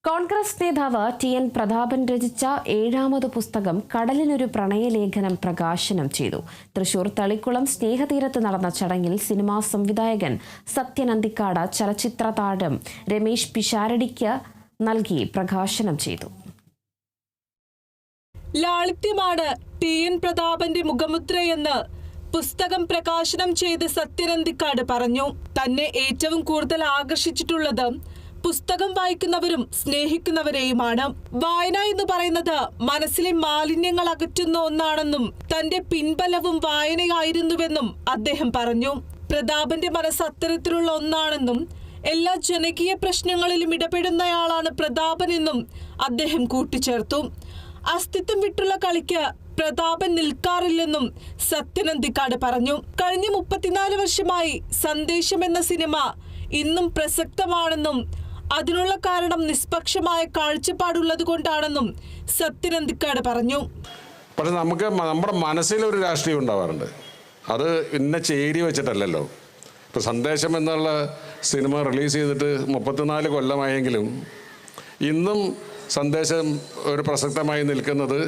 കോൺഗ്രസ് നേതാവ് ടി.എൻ. പ്രതാപൻ രചിച്ച 7ാമത് പുസ്തകം കടലിനൊരു പ്രണയലേഖനം പ്രകാശനം ചെയ്തു. തൃശൂർ തളിക്കുളം സ്നേഹതീരത്ത് നടന്ന ചടങ്ങിൽ സിനിമാ സംവിധായകൻ സത്യൻ അന്തിക്കാട് ചലച്ചിത്ര താരം രമേശ് പിഷാരടിക്ക് നൽകി പ്രകാശനം ചെയ്തു. ലാളിത്യമാണ് ടി.എൻ. പ്രതാപന്റെ മുഖമുദ്രയെന്ന് പുസ്തകം പ്രകാശനം ചെയ്ത് സത്യൻ അന്തിക്കാട് പറഞ്ഞു. തന്നെ ഏറ്റവും കൂടുതൽ ആകർഷിച്ചിട്ടുള്ളത് പുസ്തകം വായിക്കുന്നവരും സ്നേഹിക്കുന്നവരെയുമാണ്. വായന എന്ന് പറയുന്നത് മനസ്സിലെ മാലിന്യങ്ങൾ അകറ്റുന്ന ഒന്നാണെന്നും തന്റെ പിൻബലവും വായനയായിരുന്നുവെന്നും അദ്ദേഹം പറഞ്ഞു. പ്രതാപന്റെ മനസ്സ് അത്തരത്തിലുള്ള ഒന്നാണെന്നും എല്ലാ ജനകീയ പ്രശ്നങ്ങളിലും ഇടപെടുന്നയാളാണ് പ്രതാപനെന്നും അദ്ദേഹം കൂട്ടിച്ചേർത്തു. അസ്തിത്വം വിട്ടുള്ള കളിക്ക് പ്രതാപൻ നിൽക്കാറില്ലെന്നും സത്യൻ അന്തിക്കാട് പറഞ്ഞു. കഴിഞ്ഞ 34 വർഷമായി സന്ദേശം എന്ന സിനിമ ഇന്നും പ്രസക്തമാണെന്നും അതിനുള്ള കാരണം നിഷ്പക്ഷമായ കാഴ്ചപ്പാടുള്ളത് കൊണ്ടാണെന്നും സത്യൻ അന്തിക്കാട് പറഞ്ഞു. പക്ഷെ നമ്മുടെ മനസ്സിലൊരു രാഷ്ട്രീയം ഉണ്ടാവാറുണ്ട്. അത് ഇന്ന ചേരി വെച്ചിട്ടല്ലല്ലോ. ഇപ്പോൾ സന്ദേശം എന്നുള്ള സിനിമ റിലീസ് ചെയ്തിട്ട് 34 കൊല്ലമായെങ്കിലും ഇന്നും സന്ദേശം ഒരു പ്രസക്തമായി നിൽക്കുന്നത്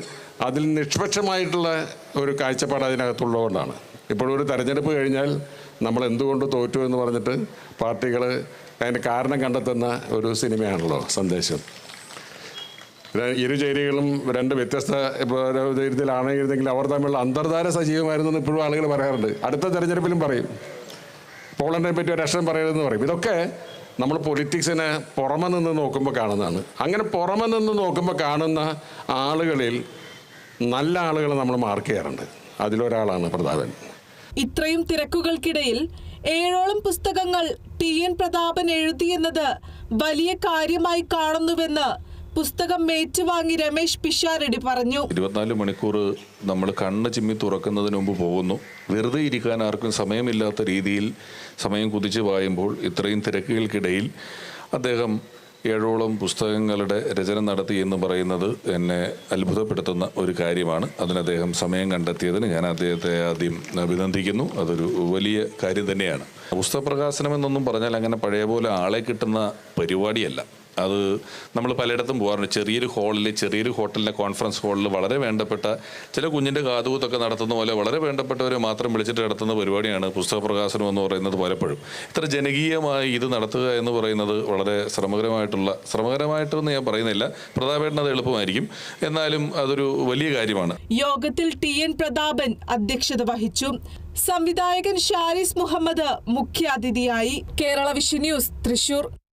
അതിൽ നിഷ്പക്ഷമായിട്ടുള്ള ഒരു കാഴ്ചപ്പാട് അതിനകത്തുള്ളതുകൊണ്ടാണ്. ഇപ്പോഴൊരു തെരഞ്ഞെടുപ്പ് കഴിഞ്ഞാൽ നമ്മൾ എന്തുകൊണ്ട് തോറ്റു എന്ന് പറഞ്ഞിട്ട് പാർട്ടികൾ അതിന് കാരണം കണ്ടെത്തുന്ന ഒരു സിനിമയാണല്ലോ സന്ദേശം. ഇരുചേരികളും രണ്ട് വ്യത്യസ്ത രീതിയിലാണെങ്കിലും അവർ തമ്മിലുള്ള അന്തർധാര സജീവമായിരുന്നെന്ന് ഇപ്പോഴും ആളുകൾ പറയാറുണ്ട്. അടുത്ത തെരഞ്ഞെടുപ്പിലും പറയും. പോളണ്ടിനെ പറ്റി ഒരു അക്ഷരം പറയരുതെന്ന് പറയും. ഇതൊക്കെ നമ്മൾ പൊളിറ്റിക്സിനെ പുറമെ നിന്ന് നോക്കുമ്പോൾ കാണുന്നതാണ്. അങ്ങനെ പുറമെ നിന്ന് നോക്കുമ്പോൾ കാണുന്ന ആളുകളിൽ നല്ല ആളുകളെ നമ്മൾ മാർക്ക് ചെയ്യാറുണ്ട്. അതിലൊരാളാണ് പ്രതാപൻ. ഇത്രയും തിരക്കുകൾക്കിടയിൽ 7ഓളം പുസ്തകങ്ങൾ ടി.എൻ. പ്രതാപൻ എഴുതിയെന്നത് വലിയ കാര്യമായി കാണുന്നുവെന്ന് പുസ്തകം ഏറ്റുവാങ്ങി രമേശ് പിഷാരടി പറഞ്ഞു. 24 മണിക്കൂർ നമ്മൾ കണ്ണ് ചിമ്മി തുറക്കുന്നതിന് മുമ്പ് പോകുന്നു. വെറുതെ ഇരിക്കാൻ ആർക്കും സമയമില്ലാത്ത രീതിയിൽ സമയം കുതിച്ച് പായുമ്പോൾ ഇത്രയും തിരക്കുകൾക്കിടയിൽ അദ്ദേഹം 7ഓളം പുസ്തകങ്ങളുടെ രചന നടത്തി എന്ന് പറയുന്നത് എന്നെ അത്ഭുതപ്പെടുത്തുന്ന ഒരു കാര്യമാണ്. അതിന് അദ്ദേഹം സമയം കണ്ടെത്തിയതിന് ഞാൻ അദ്ദേഹത്തെ ആദ്യം അഭിനന്ദിക്കുന്നു. അതൊരു വലിയ കാര്യം തന്നെയാണ്. പുസ്തക പ്രകാശനം എന്നൊന്നും പറഞ്ഞാൽ അങ്ങനെ പഴയ പോലെ ആളെ കിട്ടുന്ന പരിപാടിയല്ല. അത് നമ്മൾ പലയിടത്തും പോകാറുണ്ട്. ചെറിയൊരു ഹോട്ടലിലെ കോൺഫറൻസ് ഹാളിൽ വളരെ വേണ്ടപ്പെട്ട ചില കുഞ്ഞിൻ്റെ കാതുകൂത്തൊക്കെ നടത്തുന്ന പോലെ വളരെ വേണ്ടപ്പെട്ടവരെ മാത്രം വിളിച്ചിട്ട് നടത്തുന്ന പരിപാടിയാണ് പുസ്തക പ്രകാശനം എന്ന് പറയുന്നത്. പലപ്പോഴും ഇത്ര ജനകീയമായി ഇത് നടത്തുക എന്ന് പറയുന്നത് വളരെ ശ്രമകരമായിട്ടൊന്നും ഞാൻ പറയുന്നില്ല. പ്രതാപേട്ടൻ അത് എളുപ്പമായിരിക്കും, എന്നാലും അതൊരു വലിയ കാര്യമാണ്. യോഗത്തിൽ ടി.എൻ. പ്രതാപൻ അധ്യക്ഷത വഹിച്ചു. സംവിധായകൻ ഷാരിസ് മുഹമ്മദ് മുഖ്യാതിഥിയായി. Kerala vision news, Thrissur.